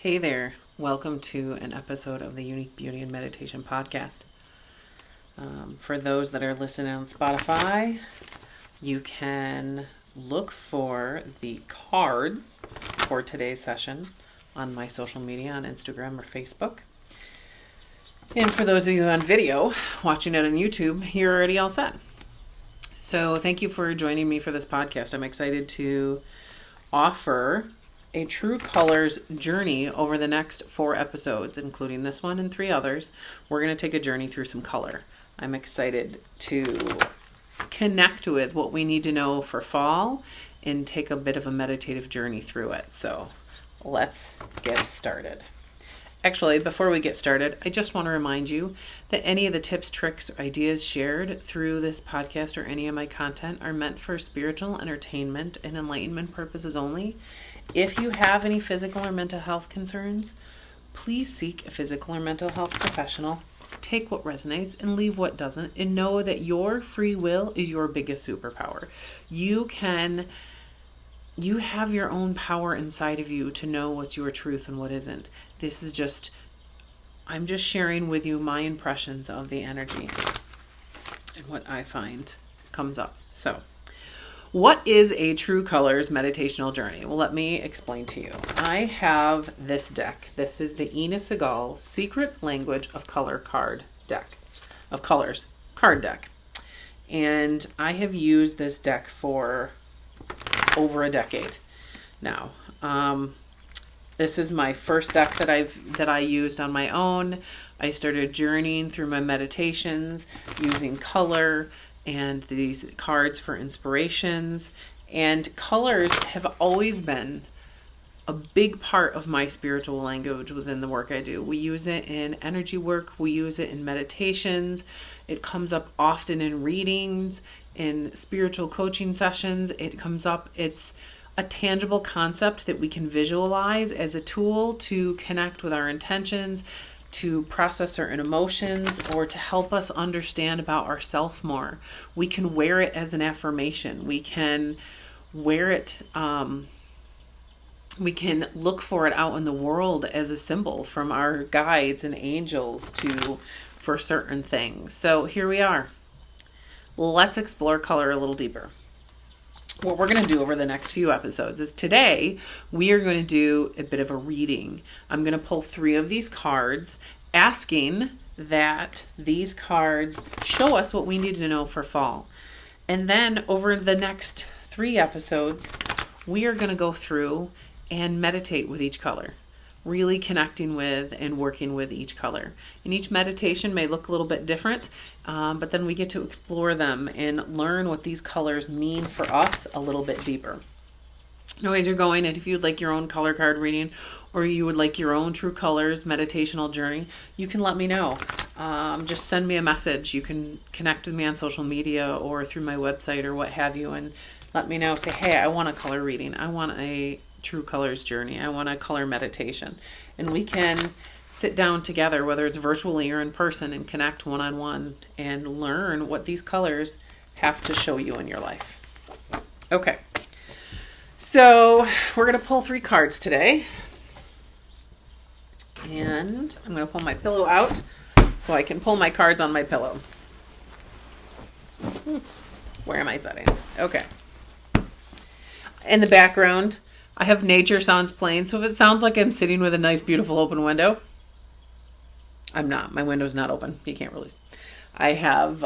Hey there, welcome to an episode of the Unique Beauty and Meditation Podcast. For those that are listening on Spotify, you can look for the cards for today's session on my social media on Instagram or Facebook. And for those of you on video, watching it on YouTube, you're already all set. So thank you for joining me for this podcast. I'm excited to offer a True Colors journey over the next 4 episodes, including this one and 3 others. We're going to take a journey through some color. I'm excited to connect with what we need to know for fall and take a bit of a meditative journey through it. So let's get started. Actually, before we get started, I just want to remind you that any of the tips, tricks, or ideas shared through this podcast or any of my content are meant for spiritual entertainment and enlightenment purposes only. If you have any physical or mental health concerns, please seek a physical or mental health professional. Take what resonates and leave what doesn't, and know that your free will is your biggest superpower. You have your own power inside of you to know what's your truth and what isn't. I'm just sharing with you my impressions of the energy and what I find comes up. So, what is a True Colors meditational journey? Well, let me explain to you. I have this deck. This is the Ina Segal Secret Language of Color card deck, of colors card deck. And I have used this deck for over a decade now. This is my first deck that I used on my own. I started journeying through my meditations using color and these cards for inspirations. And colors have always been a big part of my spiritual language within the work I do. We use it in energy work. We use it in meditations. It comes up often in readings, in spiritual coaching sessions. It comes up. It's a tangible concept that we can visualize as a tool to connect with our intentions, to process certain emotions, or to help us understand about ourselves more. We can wear it as an affirmation. We can wear it, we can look for it out in the world as a symbol from our guides and angels for certain things. So here we are. Let's explore color a little deeper. What we're going to do over the next few episodes is today we are going to do a bit of a reading. I'm going to pull 3 of these cards, asking that these cards show us what we need to know for fall. And then over the next 3 episodes, we are going to go through and meditate with each color, really connecting with and working with each color. And each meditation may look a little bit different, but then we get to explore them and learn what these colors mean for us a little bit deeper. Now, as you're going, and if you'd like your own color card reading, or you would like your own True Colors meditational journey, you can let me know. Just send me a message. You can connect with me on social media or through my website or what have you, and let me know. Say, hey, I want a color reading. I want a True Colors journey. I want a color meditation. And we can sit down together, whether it's virtually or in person, and connect one-on-one and learn what these colors have to show you in your life. Okay. So we're going to pull 3 cards today. And I'm going to pull my pillow out so I can pull my cards on my pillow. Where am I setting? Okay. In the background, I have nature sounds playing, so if it sounds like I'm sitting with a nice, beautiful open window, I'm not. My window's not open. You can't really. I have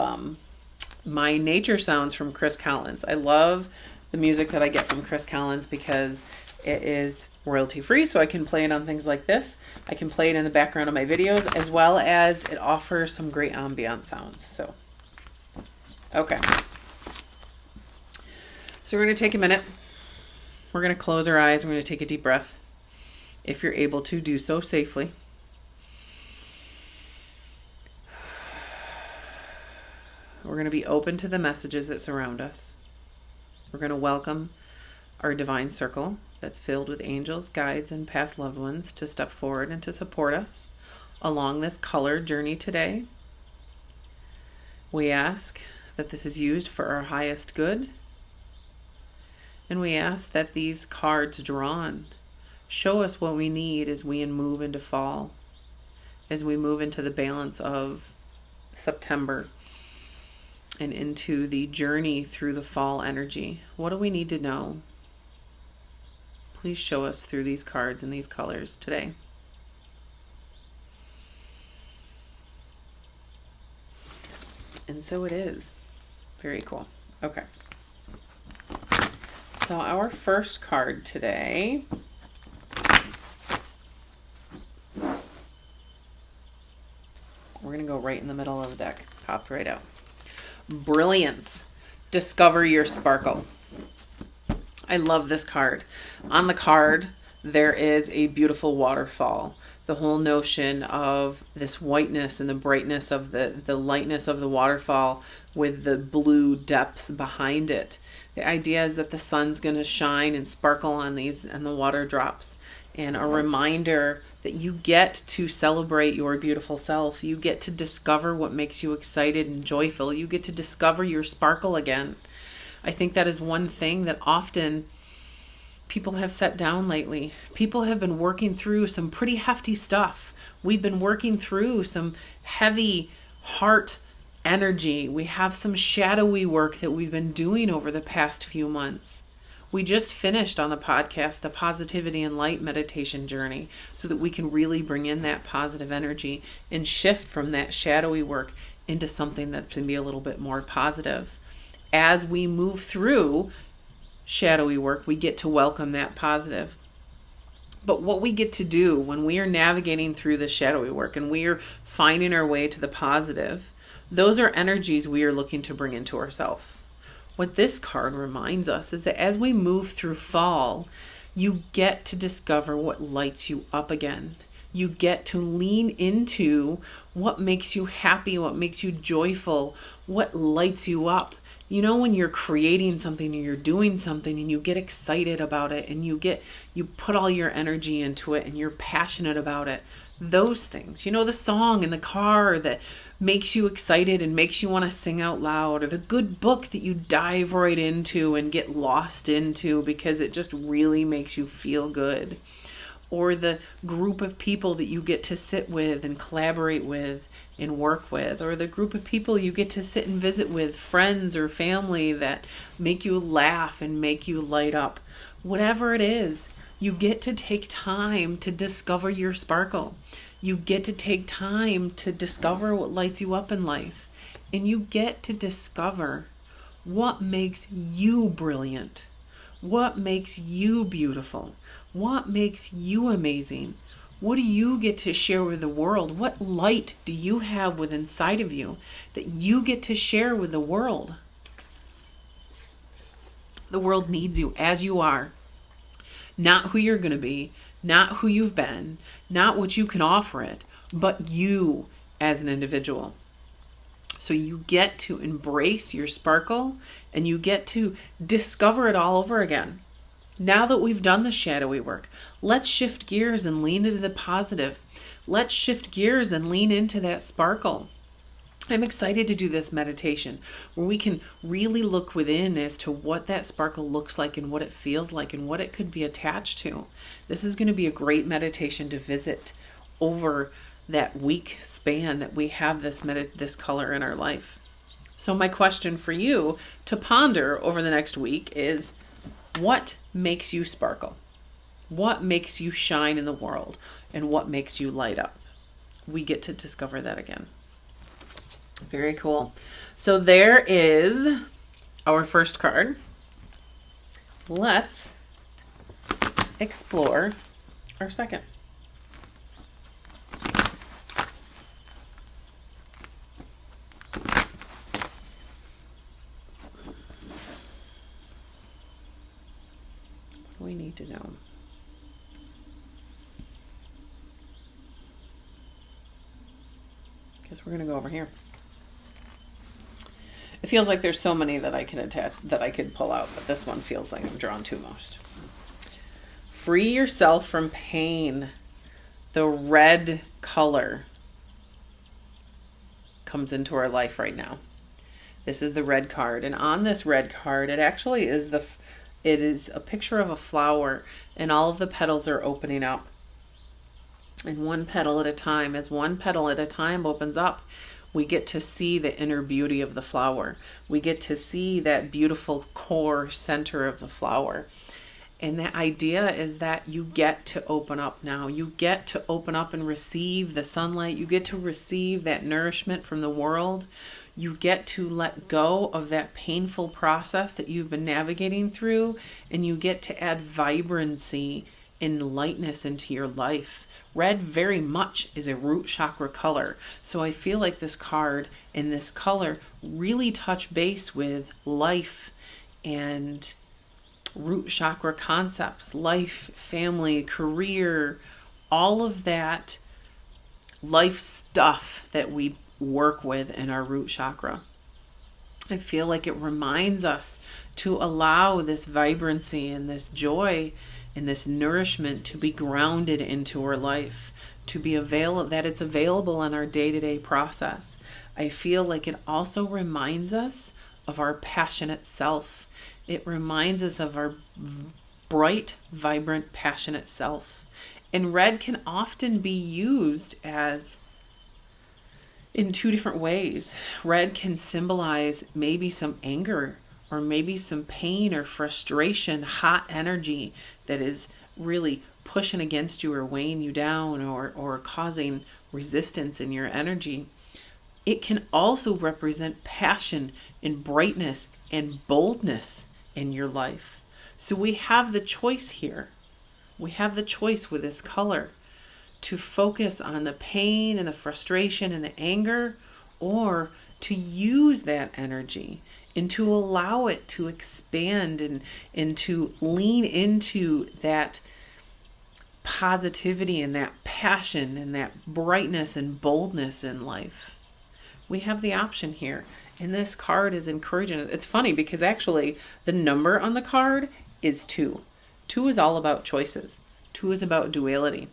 my nature sounds from Chris Collins. I love the music that I get from Chris Collins because it is royalty free, so I can play it on things like this. I can play it in the background of my videos, as well as it offers some great ambient sounds. So, okay. So we're going to take a minute. We're going to close our eyes. We're going to take a deep breath. If you're able to, do so safely. We're going to be open to the messages that surround us. We're going to welcome our divine circle that's filled with angels, guides, and past loved ones to step forward and to support us along this color journey today. We ask that this is used for our highest good. And we ask that these cards drawn Show us what we need as we move into fall, as we move into the balance of September and into the journey through the fall energy. What do we need to know? Please show us through these cards and these colors today. And so it is. Very cool. Okay. So our first card today we're going to go right in the middle of the deck. Popped right out. Brilliance. Discover your sparkle. I love this card. On the card, there is a beautiful waterfall. The whole notion of this whiteness and the brightness of the lightness of the waterfall with the blue depths behind it. The idea is that the sun's going to shine and sparkle on these and the water drops. And a reminder that you get to celebrate your beautiful self. You get to discover what makes you excited and joyful. You get to discover your sparkle again. I think that is one thing that often people have set down lately. People have been working through some pretty hefty stuff. We've been working through some heavy heart energy. We have some shadowy work that we've been doing over the past few months. We just finished on the podcast the Positivity and Light meditation journey so that we can really bring in that positive energy and shift from that shadowy work into something that can be a little bit more positive. As we move through shadowy work, we get to welcome that positive. But what we get to do when we are navigating through the shadowy work and we are finding our way to the positive, those are energies we are looking to bring into ourselves. What this card reminds us is that as we move through fall, you get to discover what lights you up again. You get to lean into what makes you happy, what makes you joyful, what lights you up. You know, when you're creating something or you're doing something and you get excited about it and you put all your energy into it and you're passionate about it, those things, you know, the song in the car that makes you excited and makes you want to sing out loud, or the good book that you dive right into and get lost into because it just really makes you feel good, or the group of people that you get to sit with and collaborate with and work with, or the group of people you get to sit and visit with, friends or family that make you laugh and make you light up. Whatever it is, you get to take time to discover your sparkle. You get to take time to discover what lights you up in life. And you get to discover what makes you brilliant, what makes you beautiful, what makes you amazing. What do you get to share with the world? What light do you have within inside of you that you get to share with the world? The world needs you as you are. Not who you're going to be, not who you've been, not what you can offer it, but you as an individual. So you get to embrace your sparkle and you get to discover it all over again. Now that we've done the shadowy work, let's shift gears and lean into the positive. Let's shift gears and lean into that sparkle. I'm excited to do this meditation where we can really look within as to what that sparkle looks like and what it feels like and what it could be attached to. This is going to be a great meditation to visit over that week span that we have this color in our life. So my question for you to ponder over the next week is, what makes you sparkle? What makes you shine in the world? And what makes you light up? We get to discover that again. Very cool. So there is our first card. Let's explore our second. What do we need to know? Guess we're going to go over here. It feels like there's so many that I can attach, that I could pull out, but this one feels like I'm drawn to most. Free yourself from pain. The red color comes into our life right now. This is the red card, and on this red card, it actually is It is a picture of a flower, and all of the petals are opening up. And one petal at a time, as one petal at a time opens up, we get to see the inner beauty of the flower. We get to see that beautiful core center of the flower. And the idea is that you get to open up now. You get to open up and receive the sunlight. You get to receive that nourishment from the world. You get to let go of that painful process that you've been navigating through, and you get to add vibrancy and lightness into your life. Red very much is a root chakra color. So I feel like this card and this color really touch base with life and root chakra concepts, life, family, career, all of that life stuff that we work with in our root chakra. I feel like it reminds us to allow this vibrancy and this joy and this nourishment to be grounded into our life, to be that it's available in our day-to-day process. I feel like it also reminds us of our passionate self. It reminds us of our bright, vibrant, passionate self. And red can often be used in two different ways. Red can symbolize maybe some anger, or maybe some pain or frustration, hot energy that is really pushing against you or weighing you down, or causing resistance in your energy. It can also represent passion and brightness and boldness in your life. So we have the choice here. We have the choice with this color to focus on the pain and the frustration and the anger, or to use that energy and to allow it to expand and to lean into that positivity and that passion and that brightness and boldness in life. We have the option here. And this card is encouraging. It's funny because actually the number on the card is 2. 2 is all about choices. 2 is about duality.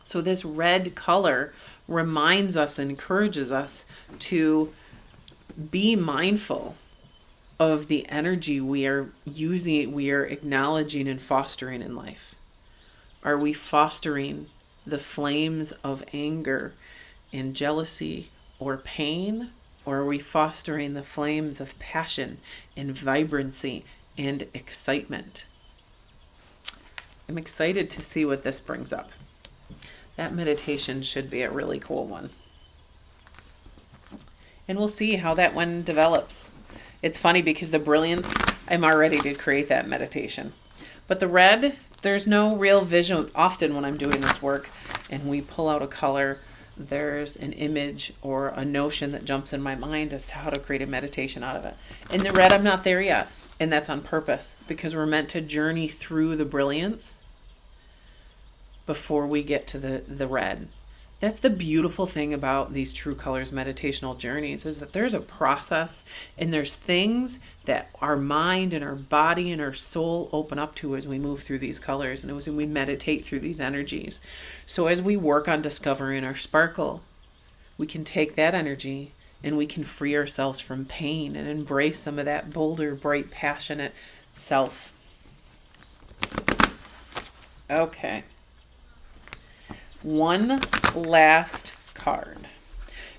So this red color reminds us and encourages us to be mindful of the energy we are using, we are acknowledging and fostering in life. Are we fostering the flames of anger and jealousy or pain? Or are we fostering the flames of passion and vibrancy and excitement? I'm excited to see what this brings up. That meditation should be a really cool one. And we'll see how that one develops. It's funny because the brilliance, I'm all ready to create that meditation. But the red, there's no real vision. Often when I'm doing this work and we pull out a color, there's an image or a notion that jumps in my mind as to how to create a meditation out of it. In the red, I'm not there yet. And that's on purpose, because we're meant to journey through the brilliance before we get to the red. That's the beautiful thing about these True Colors meditational journeys, is that there's a process and there's things that our mind and our body and our soul open up to as we move through these colors and as we meditate through these energies. So as we work on discovering our sparkle, we can take that energy and we can free ourselves from pain and embrace some of that bolder, bright, passionate self. Okay. One last card.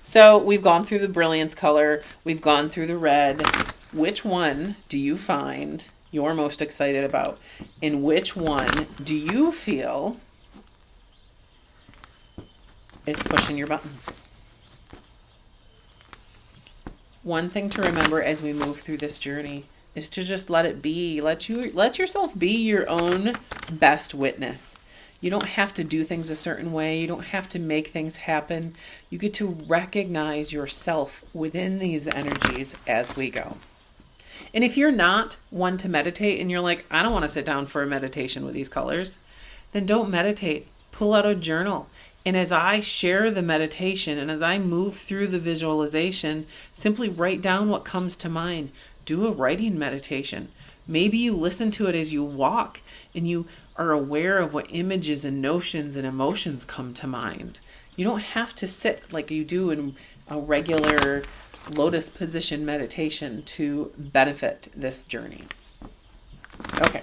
So we've gone through the brilliance color. We've gone through the red. Which one do you find you're most excited about? And which one do you feel is pushing your buttons? One thing to remember as we move through this journey is to just let it be. Let yourself be your own best witness. You don't have to do things a certain way. You don't have to make things happen. You get to recognize yourself within these energies as we go. And if you're not one to meditate and you're like, I don't want to sit down for a meditation with these colors, then don't meditate. Pull out a journal. And as I share the meditation and as I move through the visualization, simply write down what comes to mind. Do a writing meditation. Maybe you listen to it as you walk and you are aware of what images and notions and emotions come to mind. You don't have to sit like you do in a regular lotus position meditation to benefit this journey. Okay.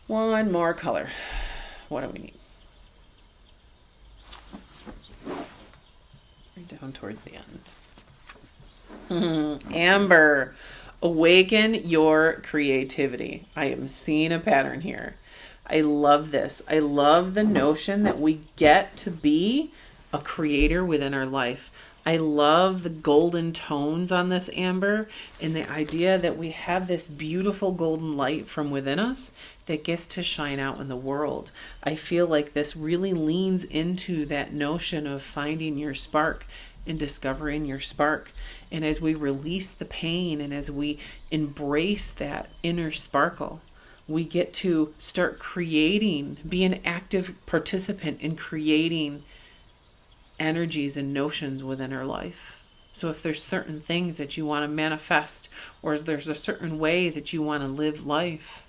One more color. What do we need? Right down towards the end. Amber. Awaken your creativity. I am seeing a pattern here. I love this. I love the notion that we get to be a creator within our life. I love the golden tones on this amber and the idea that we have this beautiful golden light from within us that gets to shine out in the world. I feel like this really leans into that notion of finding your spark and discovering your spark. And as we release the pain and as we embrace that inner sparkle, we get to start creating, be an active participant in creating energies and notions within our life. So if there's certain things that you want to manifest, or if there's a certain way that you want to live life,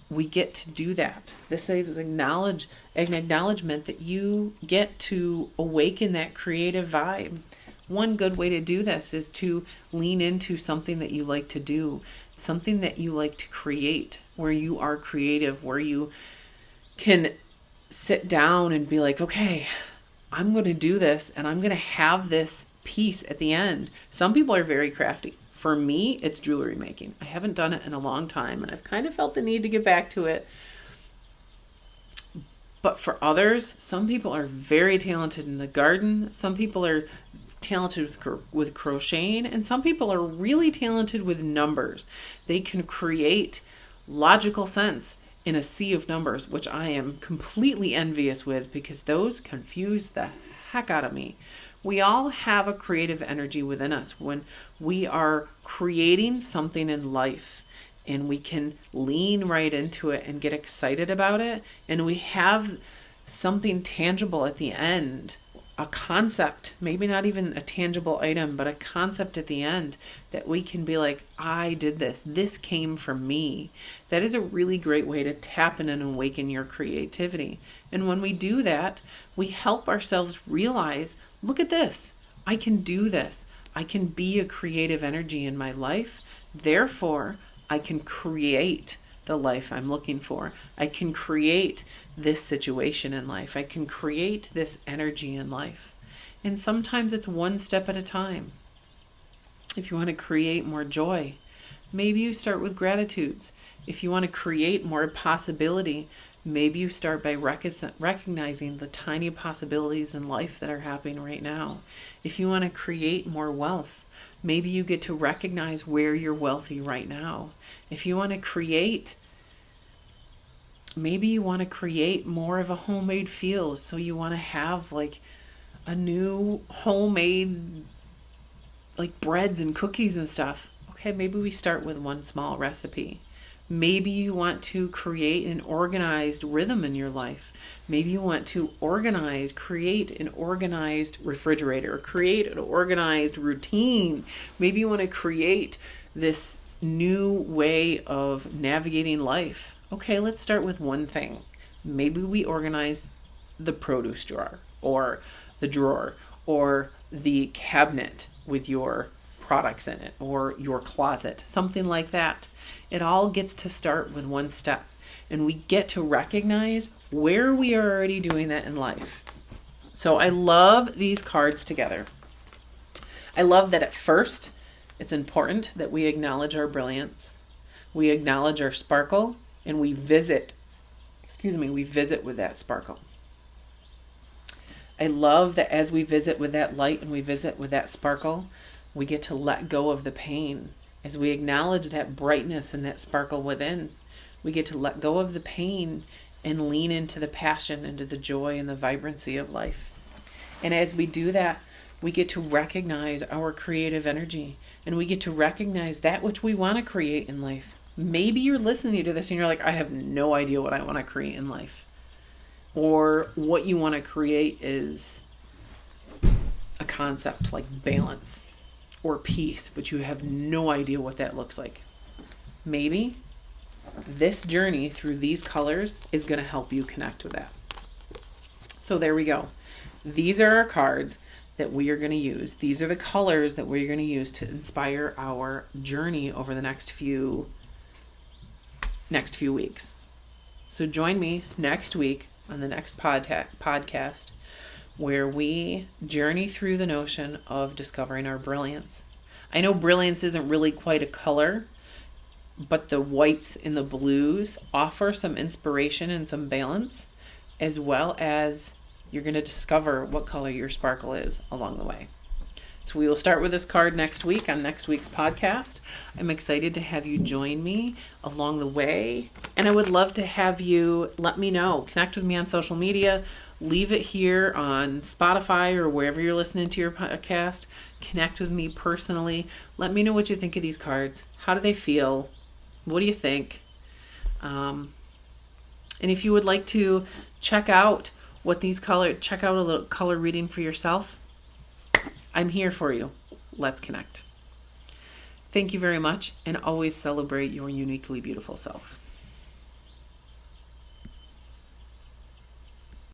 we get to do that. This is an acknowledgement that you get to awaken that creative vibe. One good way to do this is to lean into something that you like to do, something that you like to create, where you are creative, where you can sit down and be like, okay, I'm going to do this and I'm going to have this piece at the end. Some people are very crafty. For me, it's jewelry making. I haven't done it in a long time and I've kind of felt the need to get back to it. But for others, some people are very talented in the garden. Some people are talented with crocheting, and some people are really talented with numbers. They can create logical sense in a sea of numbers, which I am completely envious with because those confuse the heck out of me. We all have a creative energy within us when we are creating something in life, and we can lean right into it and get excited about it, and we have something tangible at the end, a concept, maybe not even a tangible item, but a concept at the end that we can be like, I did this. This came from me. That is a really great way to tap in and awaken your creativity. And when we do that, we help ourselves realize, look at this. I can do this. I can be a creative energy in my life. Therefore, I can create the life I'm looking for. I can create this situation in life. I can create this energy in life. And sometimes it's one step at a time. If you want to create more joy, maybe you start with gratitudes. If you want to create more possibility, maybe you start by recognizing the tiny possibilities in life that are happening right now. If you want to create more wealth, maybe you get to recognize where you're wealthy right now. If you want to create, maybe you want to create more of a homemade feel. So you want to have like a new homemade like breads and cookies and stuff. Okay, maybe we start with one small recipe. Maybe you want to create an organized rhythm in your life. Maybe you want to create an organized refrigerator, create an organized routine. Maybe you want to create this new way of navigating life. Okay, let's start with one thing. Maybe we organize the produce drawer or the drawer or the cabinet with your products in it or your closet, something like that. It all gets to start with one step, and we get to recognize where we are already doing that in life. So I love these cards together. I love that at first it's important that we acknowledge our brilliance, we acknowledge our sparkle, and we visit with that sparkle. I love that as we visit with that light and we visit with that sparkle, we get to let go of the pain. As we acknowledge that brightness and that sparkle within, we get to let go of the pain and lean into the passion, into the joy and the vibrancy of life. And as we do that, we get to recognize our creative energy, and we get to recognize that which we want to create in life. Maybe you're listening to this and you're like, I have no idea what I want to create in life. Or what you want to create is a concept like balance or peace, but you have no idea what that looks like. Maybe this journey through these colors is going to help you connect with that. So there we go. These are our cards that we are going to use. These are the colors that we're going to use to inspire our journey over the next few next few weeks. So join me next week on the next podcast where we journey through the notion of discovering our brilliance. I know brilliance isn't really quite a color, but the whites and the blues offer some inspiration and some balance, as well as you're going to discover what color your sparkle is along the way. So we will start with this card next week on next week's podcast. I'm excited to have you join me along the way. And I would love to have you let me know. Connect with me on social media. Leave it here on Spotify or wherever you're listening to your podcast. Connect with me personally. Let me know what you think of these cards. How do they feel? What do you think? And if you would like to check out check out a little color reading for yourself, I'm here for you. Let's connect. Thank you very much, and always celebrate your uniquely beautiful self.